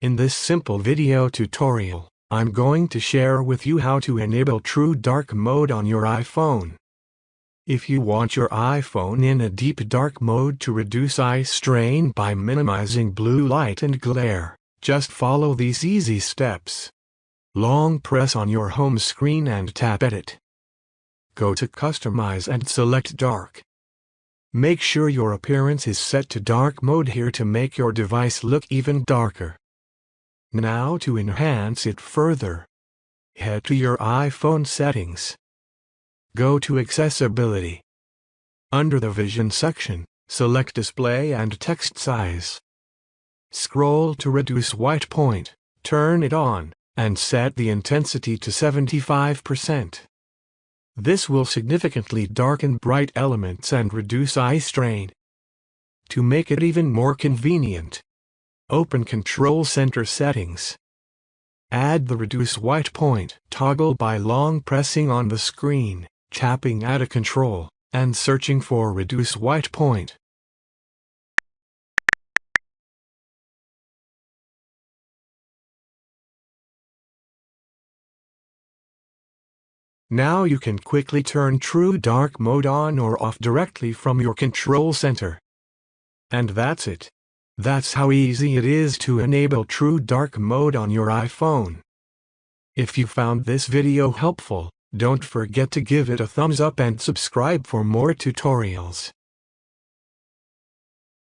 In this simple video tutorial, I'm going to share with you how to enable true dark mode on your iPhone. If you want your iPhone in a deep dark mode to reduce eye strain by minimizing blue light and glare, just follow these easy steps. Long press on your home screen and tap Edit. Go to Customize and select Dark. Make sure your appearance is set to dark mode here to make your device look even darker. Now to enhance it further, head to your iPhone settings. Go to Accessibility. Under the Vision section, select Display and Text Size. Scroll to Reduce White Point, turn it on, and set the intensity to 75%. This will significantly darken bright elements and reduce eye strain. To make it even more convenient, open Control Center Settings. Add the Reduce White Point toggle by long pressing on the screen, tapping Add a Control, and searching for Reduce White Point. Now you can quickly turn true dark mode on or off directly from your control center. And that's it. That's how easy it is to enable true dark mode on your iPhone. If you found this video helpful, don't forget to give it a thumbs up and subscribe for more tutorials.